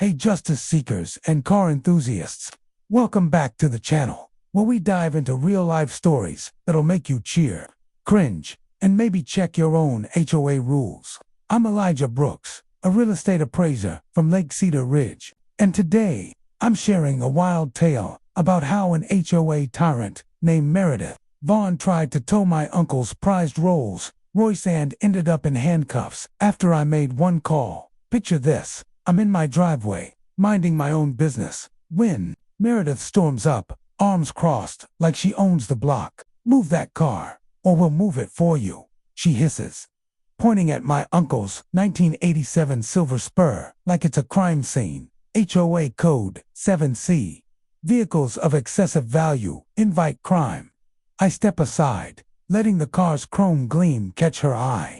Hey justice seekers and car enthusiasts, welcome back to the channel, where we dive into real-life stories that'll make you cheer, cringe, and maybe check your own HOA rules. I'm Elijah Brooks, a real estate appraiser from Lake Cedar Ridge, and today I'm sharing a wild tale about how an HOA tyrant named Meredith Vaughn tried to tow my uncle's prized Rolls-Royce and ended up in handcuffs after I made one call. Picture this. I'm in my driveway, minding my own business, when Meredith storms up, arms crossed, like she owns the block. "Move that car, or we'll move it for you," she hisses, pointing at my uncle's 1987 Silver Spur like it's a crime scene. HOA Code 7C. Vehicles of excessive value invite crime. I step aside, letting the car's chrome gleam catch her eye.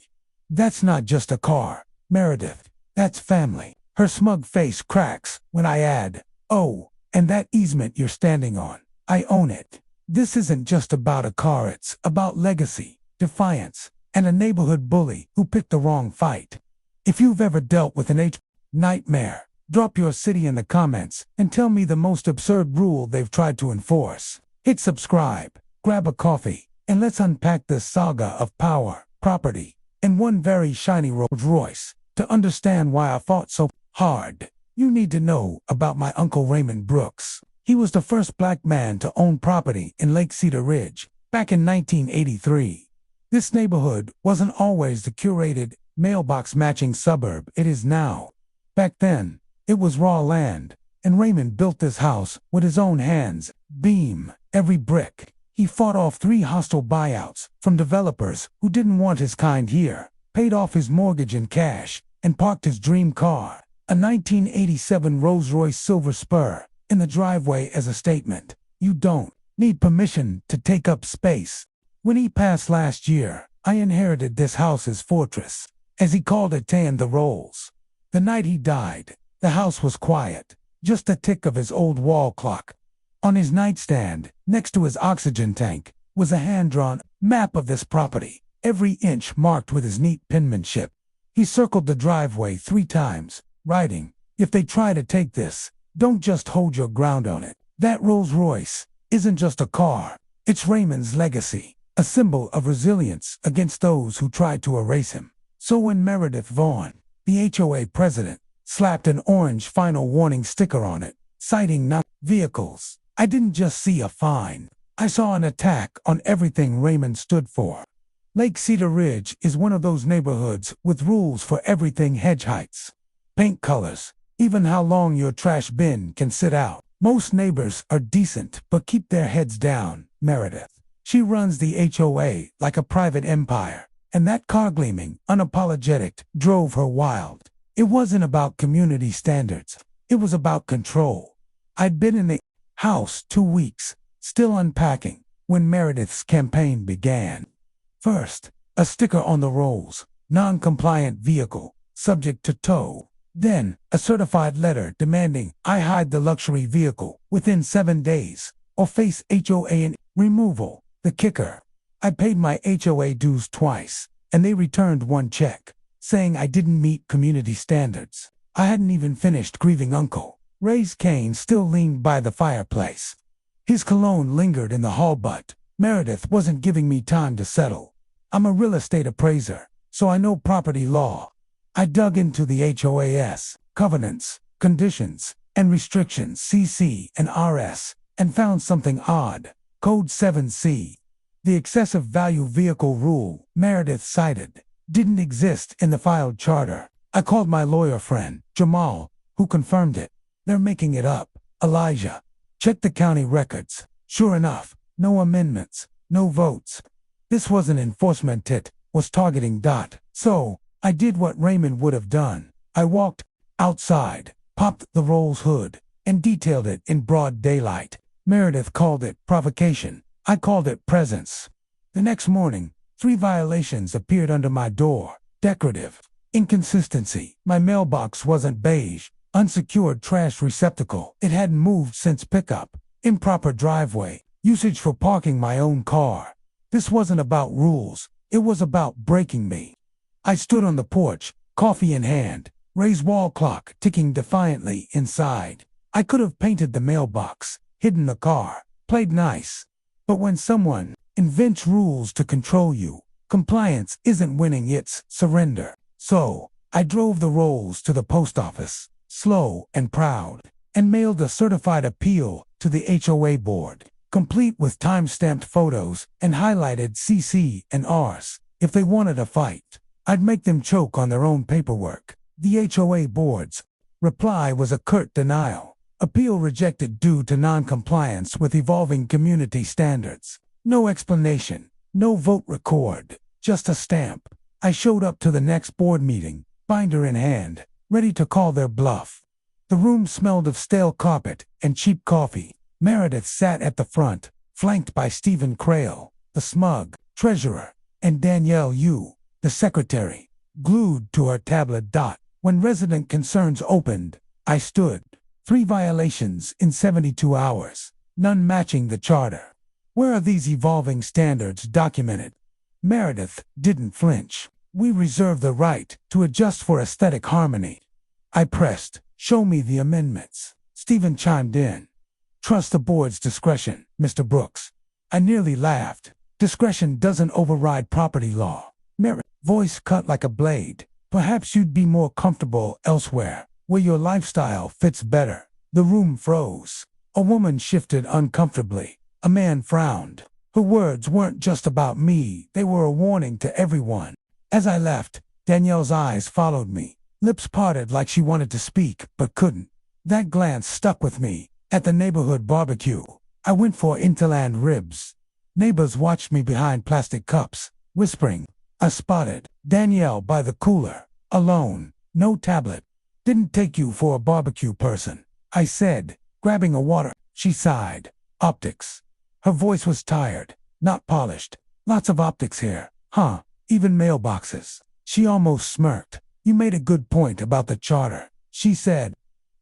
"That's not just a car, Meredith. That's family." Her smug face cracks when I add, "Oh, and that easement you're standing on, I own it." This isn't just about a car, it's about legacy, defiance, and a neighborhood bully who picked the wrong fight. If you've ever dealt with an nightmare, drop your city in the comments and tell me the most absurd rule they've tried to enforce. Hit subscribe, grab a coffee, and let's unpack this saga of power, property, and one very shiny Rolls-Royce to understand why I fought so hard. You need to know about my Uncle Raymond Brooks. He was the first black man to own property in Lake Cedar Ridge back in 1983. This neighborhood wasn't always the curated, mailbox-matching suburb it is now. Back then, it was raw land, and Raymond built this house with his own hands, beam, every brick. He fought off 3 hostile buyouts from developers who didn't want his kind here, paid off his mortgage in cash, and parked his dream car, a 1987 Rolls-Royce Silver Spur, in the driveway as a statement. You don't need permission to take up space. When he passed last year, I inherited this house's fortress, as he called it, taying the rolls. The night he died, the house was quiet, just the tick of his old wall clock. On his nightstand, next to his oxygen tank, was a hand-drawn map of this property, every inch marked with his neat penmanship. He circled the driveway 3 times, writing, "If they try to take this, don't just hold your ground on it." That Rolls-Royce isn't just a car, it's Raymond's legacy, a symbol of resilience against those who tried to erase him. So when Meredith Vaughn, the HOA president, slapped an orange final warning sticker on it, citing not vehicles, I didn't just see a fine. I saw an attack on everything Raymond stood for. Lake Cedar Ridge is one of those neighborhoods with rules for everything: hedge heights, paint colors, even how long your trash bin can sit out. Most neighbors are decent but keep their heads down. Meredith, she runs the HOA like a private empire, and that car, gleaming, unapologetic, drove her wild. It wasn't about community standards, it was about control. I'd been in the house 2 weeks, still unpacking, when Meredith's campaign began. First, a sticker on the rolls, non-compliant vehicle, subject to tow. Then, a certified letter demanding I hide the luxury vehicle within 7 days, or face HOA removal. The kicker: I paid my HOA dues twice, and they returned 1 check, saying I didn't meet community standards. I hadn't even finished grieving Uncle. Ray's cane still leaned by the fireplace. His cologne lingered in the hall, but Meredith wasn't giving me time to settle. I'm a real estate appraiser, so I know property law. I dug into the HOA's covenants, conditions, and restrictions, CC and RS, and found something odd. Code 7C. The excessive value vehicle rule Meredith cited didn't exist in the filed charter. I called my lawyer friend, Jamal, who confirmed it. "They're making it up, Elijah. Check the county records." Sure enough, no amendments, no votes. This wasn't enforcement, it was targeting. So, I did what Raymond would have done. I walked outside, popped the Rolls hood, and detailed it in broad daylight. Meredith called it provocation. I called it presence. The next morning, 3 violations appeared under my door. Decorative inconsistency: my mailbox wasn't beige. Unsecured trash receptacle: it hadn't moved since pickup. Improper driveway usage for parking my own car. This wasn't about rules, it was about breaking me. I stood on the porch, coffee in hand, Ray's wall clock ticking defiantly inside. I could have painted the mailbox, hidden the car, played nice. But when someone invents rules to control you, compliance isn't winning, it's surrender. So, I drove the Rolls to the post office, slow and proud, and mailed a certified appeal to the HOA board, complete with time-stamped photos and highlighted CC and Rs. If they wanted a fight, I'd make them choke on their own paperwork. The HOA board's reply was a curt denial. Appeal rejected due to non-compliance with evolving community standards. No explanation, no vote record, just a stamp. I showed up to the next board meeting, binder in hand, ready to call their bluff. The room smelled of stale carpet and cheap coffee. Meredith sat at the front, flanked by Stephen Crail, the smug treasurer, and Danielle Yu, the secretary, glued to her tablet. When resident concerns opened, I stood. 3 violations in 72 hours, none matching the charter. Where are these evolving standards documented? Meredith didn't flinch. We reserve the right to adjust for aesthetic harmony. I pressed, show me the amendments. Stephen chimed in. Trust the board's discretion, Mr. Brooks. I nearly laughed. Discretion doesn't override property law. Meredith's voice cut like a blade. Perhaps you'd be more comfortable elsewhere, where your lifestyle fits better. The room froze. A woman shifted uncomfortably. A man frowned. Her words weren't just about me, they were a warning to everyone. As I left, Danielle's eyes followed me. Lips parted like she wanted to speak, but couldn't. That glance stuck with me. At the neighborhood barbecue, I went for interland ribs. Neighbors watched me behind plastic cups, whispering. I spotted Danielle by the cooler, alone, no tablet. Didn't take you for a barbecue person, I said, grabbing a water. She sighed. Optics. Her voice was tired, not polished. Lots of optics here, huh? Even mailboxes. She almost smirked. You made a good point about the charter, she said.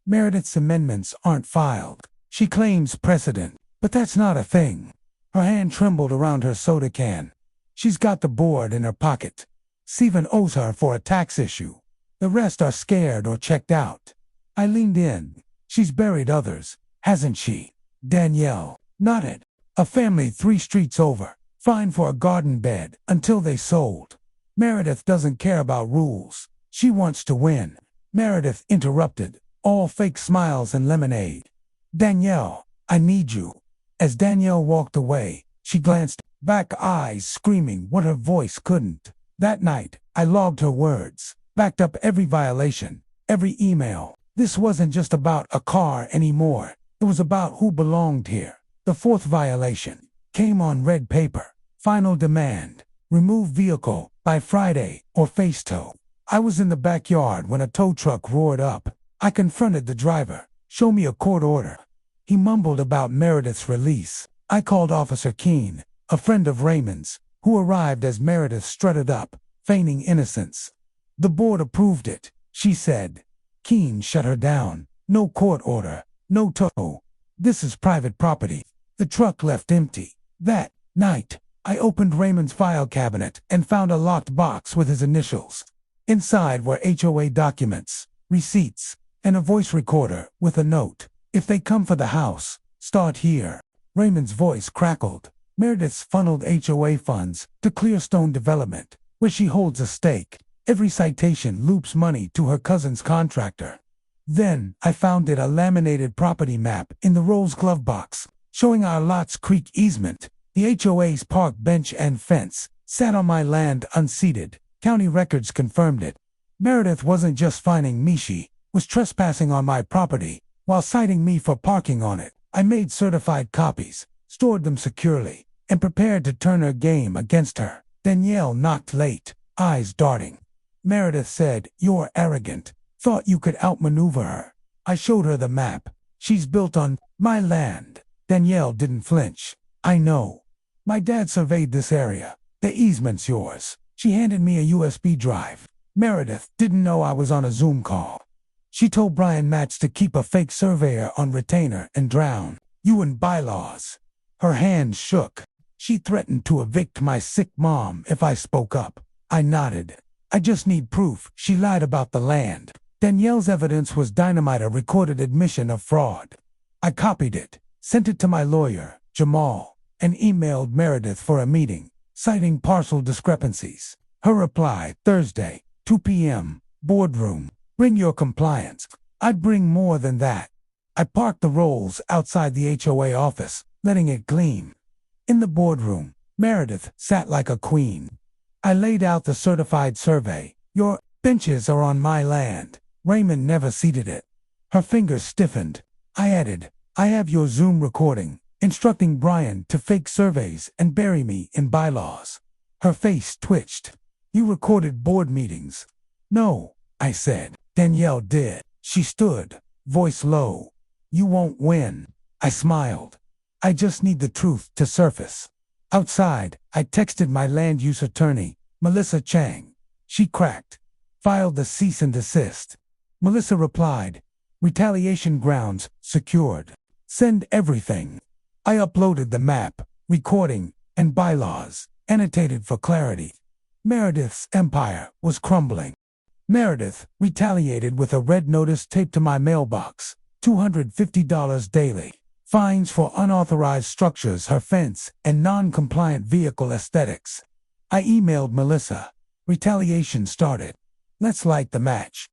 Meredith's amendments aren't filed. She claims precedent, but that's not a thing. Her hand trembled around her soda can. She's got the board in her pocket. Stephen owes her for a tax issue. The rest are scared or checked out. I leaned in. She's buried others, hasn't she? Danielle nodded. A family 3 streets over, fined for a garden bed until they sold. Meredith doesn't care about rules. She wants to win. Meredith interrupted, all fake smiles and lemonade. Danielle, I need you. As Danielle walked away, she glanced back, eyes screaming what her voice couldn't. That night, I logged her words, backed up every violation, every email. This wasn't just about a car anymore. It was about who belonged here. The 4th violation came on red paper. Final demand. Remove vehicle by Friday or face tow. I was in the backyard when a tow truck roared up. I confronted the driver. Show me a court order. He mumbled about Meredith's release. I called Officer Keene, a friend of Raymond's, who arrived as Meredith strutted up, feigning innocence. The board approved it, she said. Keene shut her down. No court order, no tow. This is private property. The truck left empty. That night, I opened Raymond's file cabinet and found a locked box with his initials. Inside were HOA documents, receipts, and a voice recorder with a note. If they come for the house, start here. Raymond's voice crackled. Meredith's funneled HOA funds to Clearstone Development, where she holds a stake. Every citation loops money to her cousin's contractor. Then, I found a laminated property map in the Rolls glove box, showing our lot's creek easement. The HOA's park bench and fence sat on my land unseated. County records confirmed it. Meredith wasn't just fining me, she was trespassing on my property while citing me for parking on it. I made certified copies, stored them securely, and prepared to turn her game against her. Danielle knocked late, eyes darting. Meredith said, "You're arrogant. Thought you could outmaneuver her." I showed her the map. She's built on my land. Danielle didn't flinch. I know. My dad surveyed this area. The easement's yours. She handed me a USB drive. Meredith didn't know I was on a Zoom call. She told Brian Matz to keep a fake surveyor on retainer and drown you in bylaws. Her hands shook. She threatened to evict my sick mom if I spoke up. I nodded. I just need proof she lied about the land. Danielle's evidence was dynamite, a recorded admission of fraud. I copied it, sent it to my lawyer, Jamal, and emailed Meredith for a meeting, citing parcel discrepancies. Her reply, Thursday, 2 p.m., boardroom. Bring your compliance. I'd bring more than that. I parked the Rolls outside the HOA office, letting it gleam. In the boardroom, Meredith sat like a queen. I laid out the certified survey. Your benches are on my land. Raymond never ceded it. Her fingers stiffened. I added, I have your Zoom recording, instructing Brian to fake surveys and bury me in bylaws. Her face twitched. You recorded board meetings. No, I said. Danielle did. She stood, voice low. You won't win. I smiled. I just need the truth to surface. Outside, I texted my land use attorney, Melissa Chang. She cracked. Filed the cease and desist. Melissa replied, retaliation grounds secured. Send everything. I uploaded the map, recording, and bylaws, annotated for clarity. Meredith's empire was crumbling. Meredith retaliated with a red notice taped to my mailbox, $250 daily. Fines for unauthorized structures, her fence, and non-compliant vehicle aesthetics. I emailed Melissa. Retaliation started. Let's light the match.